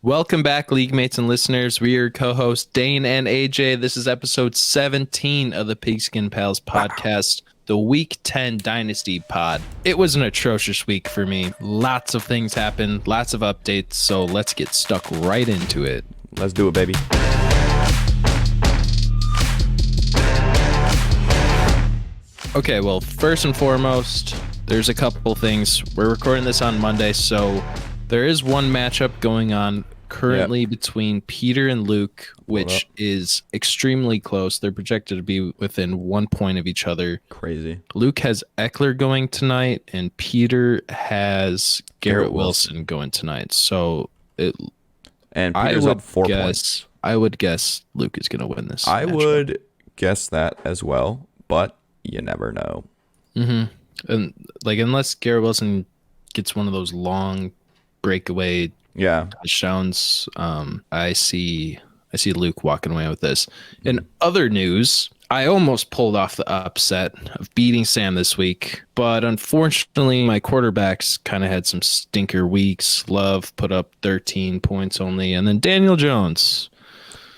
Welcome back, league mates and listeners. We are your co-hosts Dane and AJ. This is episode 17 of the Pigskin Pals podcast, the Week 10 Dynasty pod. It was an atrocious week for me. Lots of things happened, lots of updates, so let's get stuck right into it. Let's do it, baby. Okay, well, first and foremost, there's a couple things. We're recording this on Monday, so there is one matchup going on currently between Peter and Luke, which is extremely close. They're projected to be within 1 point of each other. Crazy. Luke has Eckler going tonight, and Peter has Garrett Wilson going tonight. So Peter's up 4 points. I would guess Luke is going to win this. I would guess that as well, but you never know. Mm-hmm. And unless Garrett Wilson gets one of those long breakaway touchdowns, I see Luke walking away with this. In other news, I almost pulled off the upset of beating Sam this week, but unfortunately my quarterbacks kind of had some stinker weeks. Love put up 13 points only, and then Daniel Jones,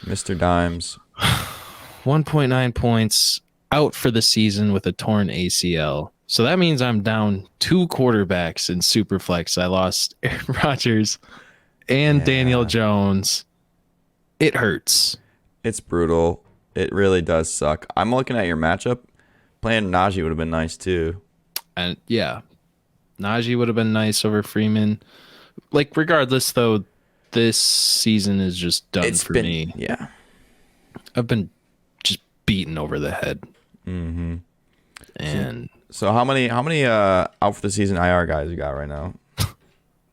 Mr. Dimes, 1.9 points, out for the season with a torn ACL. So that means I'm down 2 quarterbacks in Superflex. I lost Aaron Rodgers and Daniel Jones. It hurts. It's brutal. It really does suck. I'm looking at your matchup. Playing Najee would have been nice too. And yeah, Najee would have been nice over Freeman. Regardless, though, this season is just done for me. Yeah. I've been just beaten over the head. Mm-hmm. And so how many out for the season IR guys you got right now?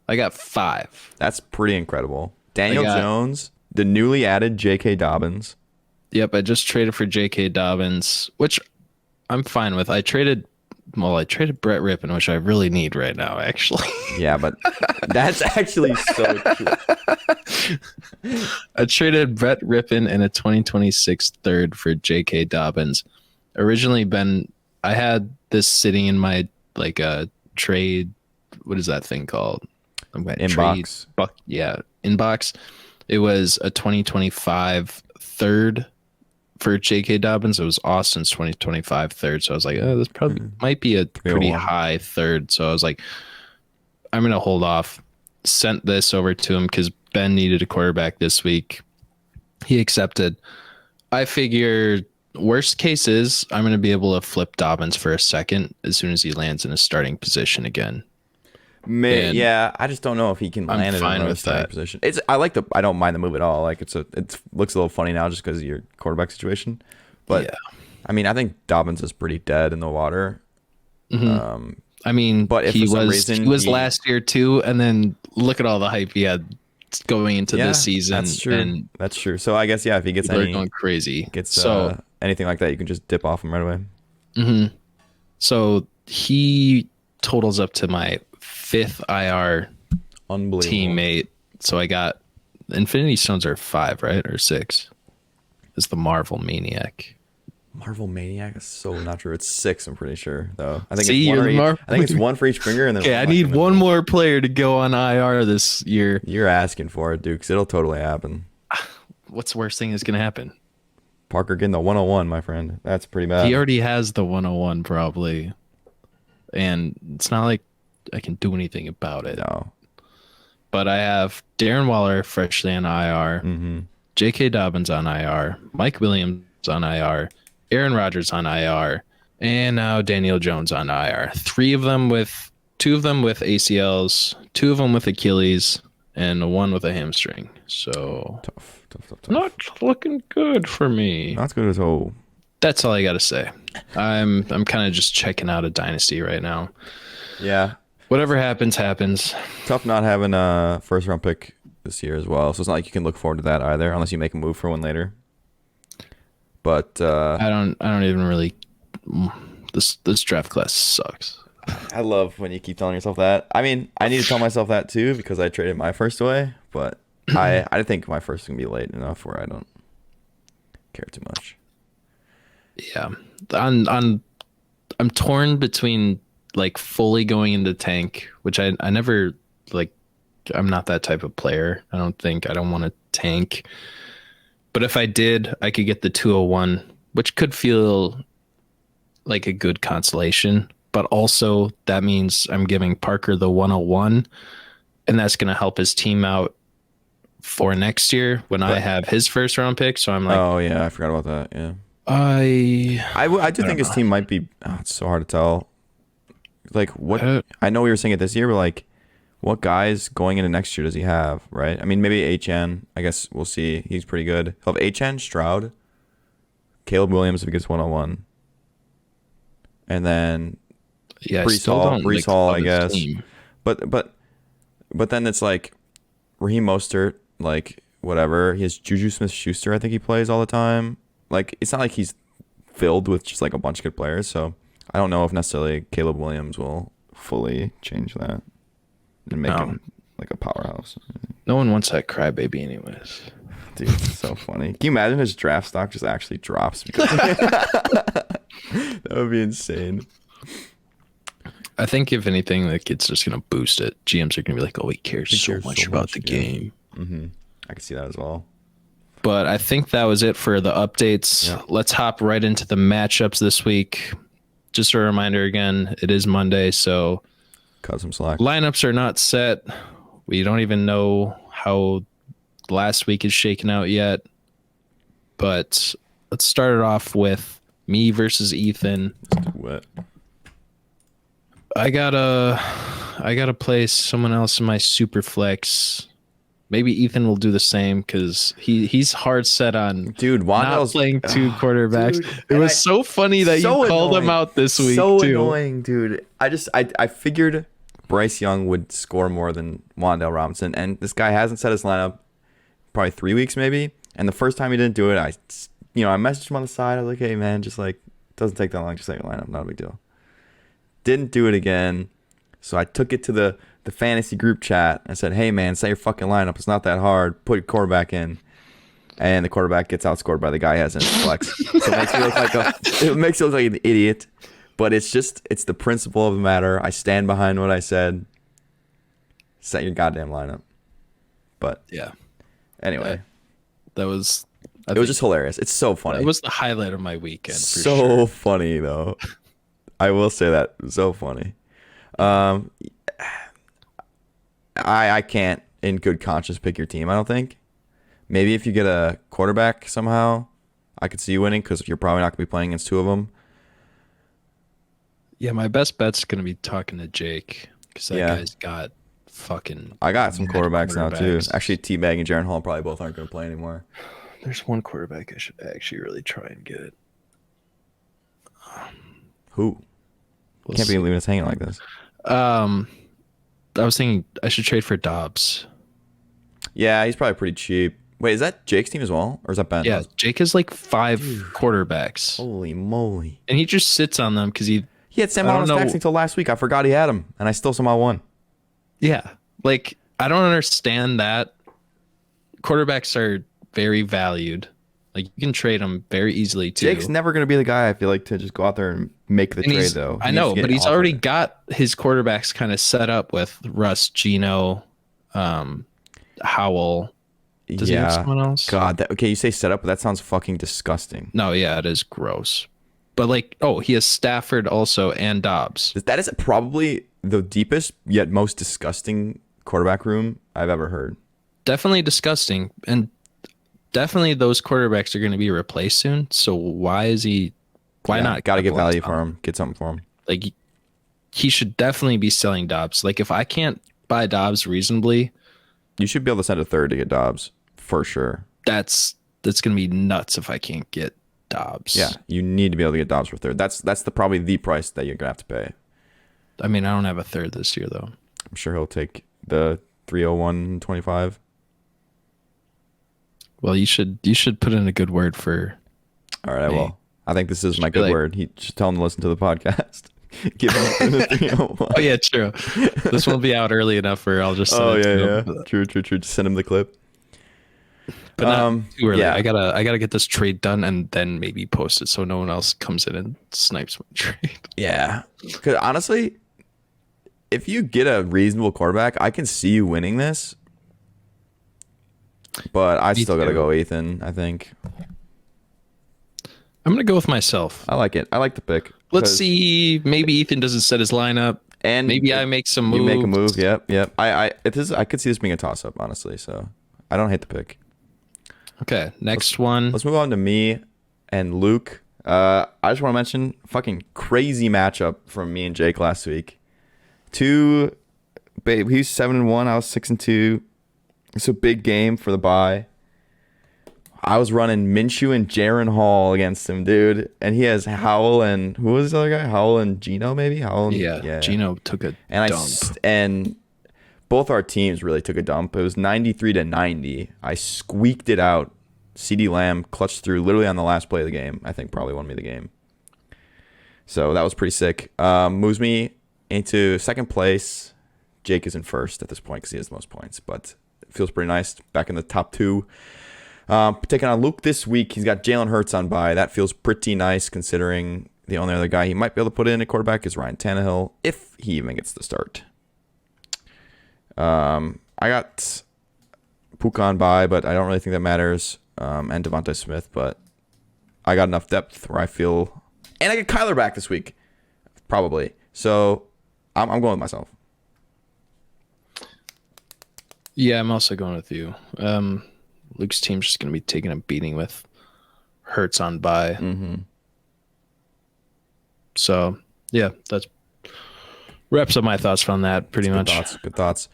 I got 5. That's pretty incredible. Daniel Jones, the newly added J.K. Dobbins. Yep, I just traded for J.K. Dobbins, which I'm fine with. I traded Brett Rippon, which I really need right now, actually. Yeah, but that's actually so true. I traded Brett Rippon and a 2026 third for J.K. Dobbins. Originally, I had this sitting in my trade. What is that thing called? Inbox. Inbox. It was a 2025 third for J.K. Dobbins. It was Austin's 2025 third. So I was like, oh, this probably might be a pretty high third. So I was like, I'm going to hold off. Sent this over to him because Ben needed a quarterback this week. He accepted. I figured worst case is I'm going to be able to flip Dobbins for a second as soon as he lands in a starting position again. I just don't know if he can land in a starting position. I don't mind the move at all. It looks a little funny now just because of your quarterback situation. But I mean, I think Dobbins is pretty dead in the water. Mm-hmm. But if he was last year too, and then look at all the hype he had going into this season. That's true. So I guess if he gets going crazy, anything like that, you can just dip off him right away. Mm-hmm. So he totals up to my 5th IR teammate. So I got Infinity Stones are 5, right? Or 6. It's the Marvel Maniac. Marvel Maniac is so not true. It's 6, I'm pretty sure, though. I think it's one for each finger. And then I need one more player to go on IR this year. You're asking for it, dude, because it'll totally happen. What's the worst thing that's going to happen? Parker getting the 101, my friend. That's pretty bad. He already has the 101 probably. And it's not like I can do anything about it. No. But I have Darren Waller freshly on IR, J.K. Dobbins on IR, Mike Williams on IR, Aaron Rodgers on IR, and now Daniel Jones on IR. 2 of them with ACLs, 2 of them with Achilles, and 1 with a hamstring. So tough. Not looking good for me. Not good at all. That's all I got to say. I'm kind of just checking out of Dynasty right now. Yeah. Whatever happens. Tough not having a first round pick this year as well. So it's not like you can look forward to that either, unless you make a move for one later. But I don't even really. This draft class sucks. I love when you keep telling yourself that. I mean, I need to tell myself that too because I traded my first away. But I think my first is gonna be late enough where I don't care too much. Yeah, I'm torn between fully going into tank, which I never I'm not that type of player. I don't want to tank. But if I did, I could get the 201, which could feel like a good consolation. But also that means I'm giving Parker the 101, and that's going to help his team out for next year when I have his first round pick. So I'm like, oh yeah, I forgot about that. Yeah, I do think his team might be. Oh, it's so hard to tell. Like what I know we were saying it this year, but like, what guys going into next year does he have? Right? I mean, maybe HN. I guess we'll see. He's pretty good. He'll have HN, Stroud, Caleb Williams if he gets 101, and then Breece Hall, I guess. But then it's like Raheem Mostert, like whatever. He has Juju Smith-Schuster. I think he plays all the time. Like it's not like he's filled with just like a bunch of good players. So I don't know if necessarily Caleb Williams will fully change that and make him like a powerhouse. No one wants that crybaby anyways. Dude, it's so funny. Can you imagine his draft stock just actually drops? Because that would be insane. I think if anything, like it's just gonna boost it. GMs are gonna be like, "Oh, he cares so much about the game." Mm-hmm. I can see that as well. But I think that was it for the updates. Yeah. Let's hop right into the matchups this week. Just a reminder again, it is Monday, so cut some slack. Lineups are not set. We don't even know how last week is shaken out yet. But let's start it off with me versus Ethan. Let's do it. I gotta play someone else in my super flex. Maybe Ethan will do the same because he's hard set on not playing two quarterbacks. Dude, it was so funny that you called him out this week. So too. Annoying, dude. I figured Bryce Young would score more than Wan'Dale Robinson, and this guy hasn't set his lineup probably 3 weeks maybe. And the first time he didn't do it, I messaged him on the side. I was like, hey man, just like it doesn't take that long to set your lineup, not a big deal. Didn't do it again, so I took it to the fantasy group chat. I said, hey man, set your fucking lineup. It's not that hard. Put your quarterback in. And the quarterback gets outscored by the guy who has in his flex. So it makes you look like an idiot. But it's the principle of the matter. I stand behind what I said. Set your goddamn lineup. But yeah. Anyway. It was just hilarious. It's so funny. It was the highlight of my weekend. So funny though. I will say that. So funny. I can't in good conscience pick your team, I don't think. Maybe if you get a quarterback somehow, I could see you winning because you're probably not going to be playing against two of them. Yeah, my best bet's going to be talking to Jake because that guy's got fucking... I got some quarterbacks now too. Actually, T-Bag and Jaron Hall probably both aren't going to play anymore. There's one quarterback I should actually really try and get. Who? Can't be leaving us hanging like this. I was thinking I should trade for Dobbs. Yeah, he's probably pretty cheap. Wait, is that Jake's team as well? Or is that Ben? Yeah, Jake has like 5 quarterbacks. Holy moly. And he just sits on them because he had Sam on his tax until last week. I forgot he had him, and I still somehow won. Yeah. Like, I don't understand that. Quarterbacks are very valued. Like, you can trade them very easily, too. Jake's never going to be the guy, I feel like, to just go out there and make the trade, though. I know, but he's already got his quarterbacks kind of set up with Russ, Geno, Howell. Does he have someone else? God, okay, you say set up, but that sounds fucking disgusting. No, yeah, it is gross. But, like, he has Stafford also and Dobbs. That is probably the deepest yet most disgusting quarterback room I've ever heard. Definitely disgusting. And definitely those quarterbacks are going to be replaced soon. So why not? Got to get value for him. Get something for him. Like, he should definitely be selling Dobbs. Like, if I can't buy Dobbs reasonably, you should be able to send a third to get Dobbs for sure. That's going to be nuts if I can't get Dobbs. Yeah, you need to be able to get Dobbs for third. That's probably the price that you're going to have to pay. I mean, I don't have a third this year, though. I'm sure he'll take the 301.25. Well, you should put in a good word for. All right, I will. I think this is my good word. He should tell him to listen to the podcast. Give him the 301. Oh yeah, true. This won't be out early enough, or I'll just. Send it to him. True. Just send him the clip. But not too early. Yeah. I gotta get this trade done and then maybe post it so no one else comes in and snipes my trade. Yeah, because honestly, if you get a reasonable quarterback, I can see you winning this. But I still got to go Ethan, I think. I'm going to go with myself. I like it. I like the pick. Let's see. Maybe Ethan doesn't set his lineup. And maybe I make some moves. You make a move. Yep. I could see this being a toss-up, honestly. So I don't hate the pick. Okay, next one. Let's move on to me and Luke. I just want to mention fucking crazy matchup from me and Jake last week. He's 7-1. I was 6-2. It's a big game for the bye. I was running Minshew and Jaron Hall against him, dude. And he has Howell and who was the other guy? Howell and Geno, maybe? Yeah. Geno took a dump. And both our teams really took a dump. It was 93-90. I squeaked it out. CeeDee Lamb clutched through literally on the last play of the game. I think probably won me the game. So that was pretty sick. Moves me into second place. Jake is in first at this point because he has the most points. But it feels pretty nice. Back in the top two. Taking on Luke this week, he's got Jalen Hurts on bye. That feels pretty nice considering the only other guy he might be able to put in at quarterback is Ryan Tannehill, if he even gets the start. I got Puka on bye, but I don't really think that matters, and Devontae Smith, but I got enough depth where I feel... And I get Kyler back this week, probably. So I'm going with myself. Yeah, I'm also going with you. Luke's team's just going to be taking a beating with Hurts on bye. Mm-hmm. So, yeah, that's wraps up my thoughts on that pretty much. Good thoughts.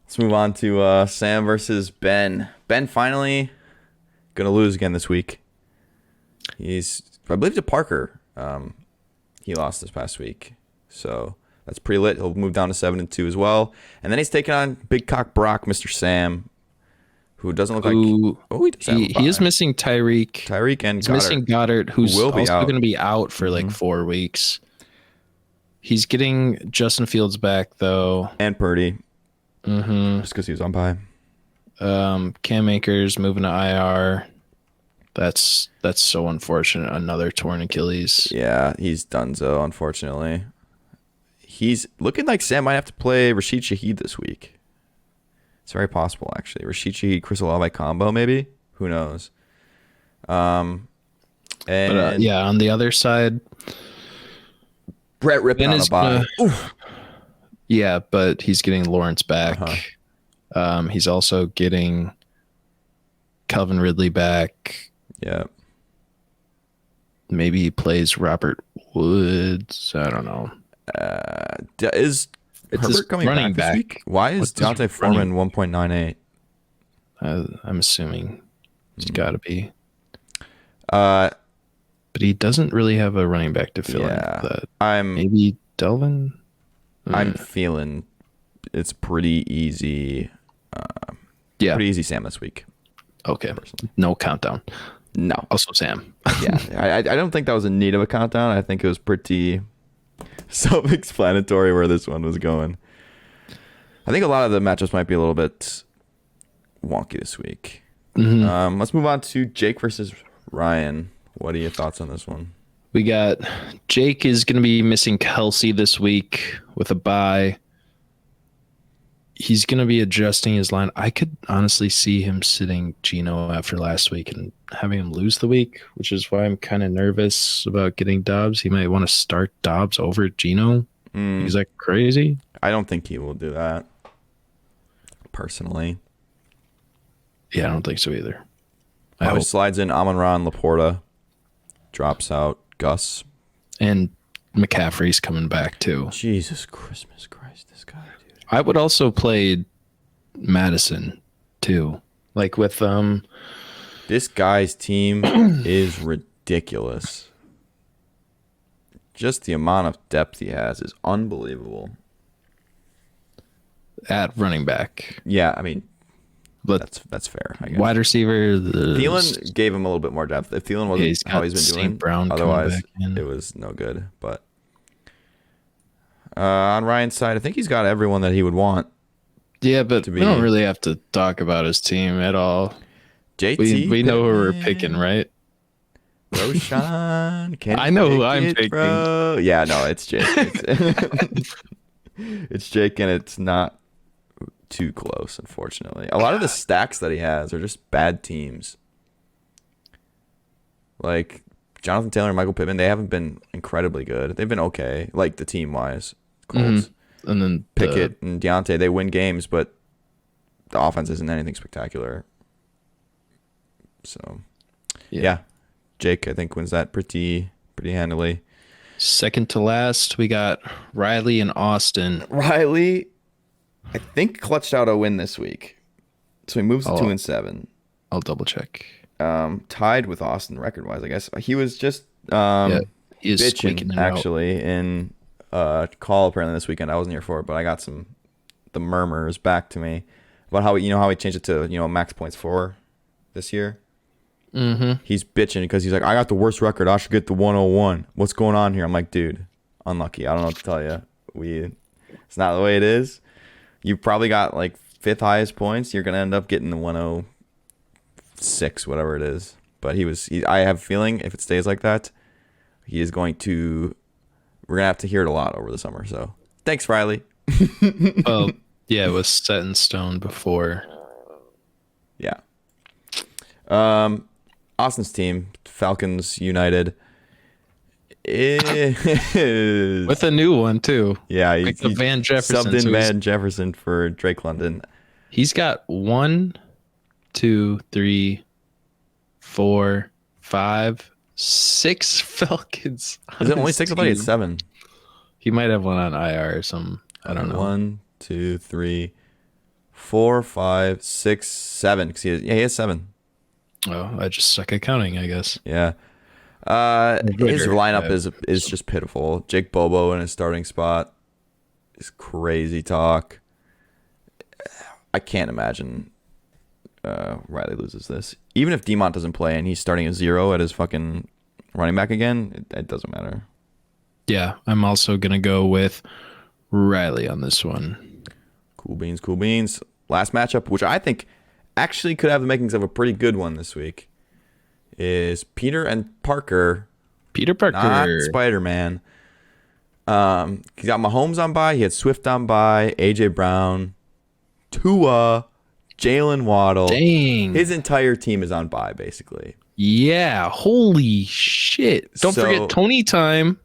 Let's move on to Sam versus Ben. Ben finally going to lose again this week. I believe, to Parker. He lost this past week. So that's pretty lit. He'll move down to 7-2 as well. And then he's taking on Big Cock Brock, Mr. Sam. Who doesn't look like... he is missing Tyreek. Tyreek and He's missing Goddard, who's also going to be out for like 4 weeks. He's getting Justin Fields back, though. And Purdy. Mm-hmm. Just because he was on bye. Cam Akers moving to IR. That's so unfortunate. Another torn Achilles. Yeah, he's donezo, unfortunately. He's looking like Sam might have to play Rashid Shaheed this week. It's very possible, actually. Rashid Shaheed, Chris Olave combo, maybe? Who knows? On the other side, Brett Rippon on the bye. Yeah, but he's getting Lawrence back. He's also getting Calvin Ridley back. Yeah. Maybe he plays Robert Woods. I don't know. Is Herbert coming running back this week? Why is Deontay Foreman 1.98? I'm assuming he's got to be. But he doesn't really have a running back to fill in that. Maybe Delvin? I'm feeling it's pretty easy. Pretty easy Sam this week. Okay. No countdown. No. Also Sam. Yeah. I don't think that was in need of a countdown. I think it was pretty self-explanatory where this one was going. I think a lot of the matchups might be a little bit wonky this week. Mm-hmm. Let's move on to Jake versus Ryan. What are your thoughts on this one? We got Jake is going to be missing Kelsey this week with a bye. He's going to be adjusting his line. I could honestly see him sitting Geno after last week and having him lose the week, which is why I'm kind of nervous about getting Dobbs. He might want to start Dobbs over Geno. Is that crazy? I don't think he will do that, personally. Yeah, I don't think so either. I slides in Amon-Ra Laporta, drops out Gus. And McCaffrey's coming back, too. Jesus Christmas Christ, this guy, dude. I would also play Madison, too. Like with... This guy's team is ridiculous. Just the amount of depth he has is unbelievable. At running back. Yeah, I mean, but that's fair, I guess. Wide receiver... Thielen gave him a little bit more depth. If Thielen wasn't how he's been doing, Brown otherwise it was no good. But on Ryan's side, I think he's got everyone that he would want. Yeah, but we don't really have to talk about his team at all. JT, we know who we're picking, right? Roshan, I know who I'm picking. Bro. Yeah, no, it's Jake. It's Jake, and it's not too close, unfortunately. A lot of the stacks that he has are just bad teams. Like Jonathan Taylor and Michael Pittman, they haven't been incredibly good. They've been okay, like the team-wise. Colts. And then Pickett and Deontay, they win games, but the offense isn't anything spectacular. So, yeah. Jake, I think, wins that pretty handily. Second to last, we got Riley and Austin. Riley, I think, clutched out a win this week. So he moves to 2-7. I'll double check. Tied with Austin record-wise, I guess. He was just he is bitching, actually, in call apparently this weekend. I wasn't here for it, but I got the murmurs back to me about how he changed it to max points 4 this year. Mm-hmm. He's bitching because he's like, I got the worst record. I should get the 101. What's going on here? I'm like, dude, unlucky. I don't know what to tell you. It's not the way it is. You probably got like 5th highest points. You're gonna end up getting the 106, whatever it is. But I have a feeling if it stays like that, he is going to. We're gonna have to hear it a lot over the summer. So thanks, Riley. Well, yeah, it was set in stone before. Yeah. Austin's team, Falcons United, is with a new one too. Yeah, he Van Jefferson subbed in Van Jefferson for Drake London. He's got 1, 2, 3, 4, 5, 6 Falcons. Is it only 6? I thought he had 7. He might have one on IR or something. I don't know. 1, 2, 3, 4, 5, 6, 7. Because he has 7. Oh, I just suck at counting, I guess. Yeah. His lineup is just pitiful. Jake Bobo in his starting spot is crazy talk. I can't imagine Riley loses this. Even if Demont doesn't play and he's starting a 0 at his fucking running back again, it doesn't matter. Yeah, I'm also going to go with Riley on this one. Cool beans. Last matchup, which I think actually could have the makings of a pretty good one this week, is Peter and Parker. Peter Parker. Not Spider-Man. He got Mahomes on bye. He had Swift on bye. A.J. Brown. Tua. Jalen Waddle. Dang. His entire team is on bye, basically. Yeah. Holy shit. Don't forget Tony time.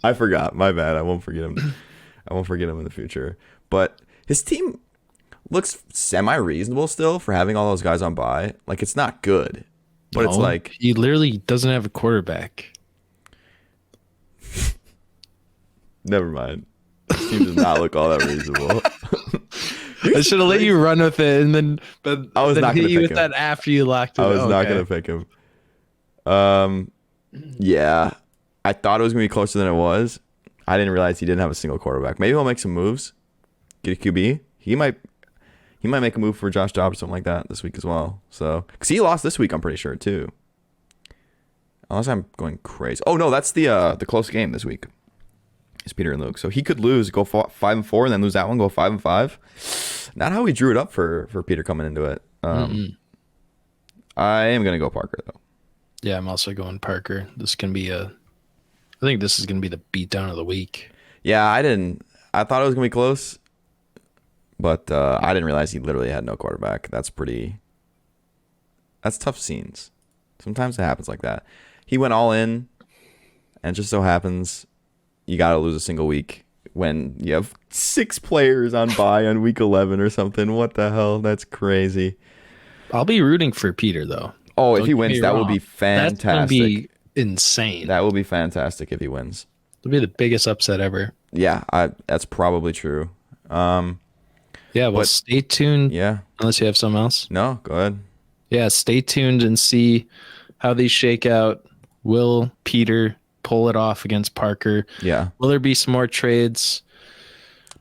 I forgot. My bad. I won't forget him. In the future. But his team looks semi-reasonable still for having all those guys on bye. Like, it's not good. But it's like... He literally doesn't have a quarterback. Never mind. His team does not look all that reasonable. I should have let you run with it, but I was not going to pick him. That after you locked it. I was not going to pick him. Yeah, I thought it was going to be closer than it was. I didn't realize he didn't have a single quarterback. Maybe he'll make some moves, get a QB. He might make a move for Josh Dobbs or something like that this week as well. So, because he lost this week, I'm pretty sure too. Unless I'm going crazy. Oh no, that's the close game this week. It's Peter and Luke. So he could lose, go 5-4, and then lose that one, go 5-5. Not how we drew it up for Peter coming into it. I am gonna go Parker though. Yeah, I'm also going Parker. I think this is gonna be the beatdown of the week. Yeah, I thought it was gonna be close, but I didn't realize he literally had no quarterback. That's tough scenes. Sometimes it happens like that. He went all in, and it just so happens you got to lose a single week when you have 6 players on bye on week 11 or something. What the hell? That's crazy. I'll be rooting for Peter, though. Oh, if he wins, that would be fantastic. That's going to be insane. That will be fantastic if he wins. It'll be the biggest upset ever. Yeah, that's probably true. Stay tuned. Yeah. Unless you have something else. No, go ahead. Yeah, stay tuned and see how these shake out. Will Peter pull it off against Parker? Yeah. Will there be some more trades?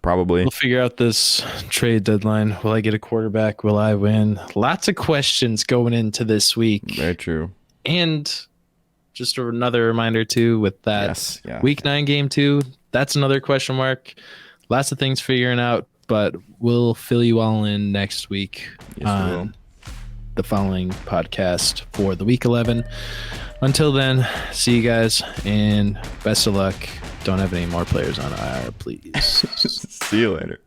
Probably. We'll figure out this trade deadline. Will I get a quarterback? Will I win? Lots of questions going into this week. Very true. And just another reminder, too, with that Week 9 game, too, that's another question mark. Lots of things figuring out, but we'll fill you all in next week on the following podcast for the Week 11. Until then, see you guys, and best of luck. Don't have any more players on IR, please. See you later.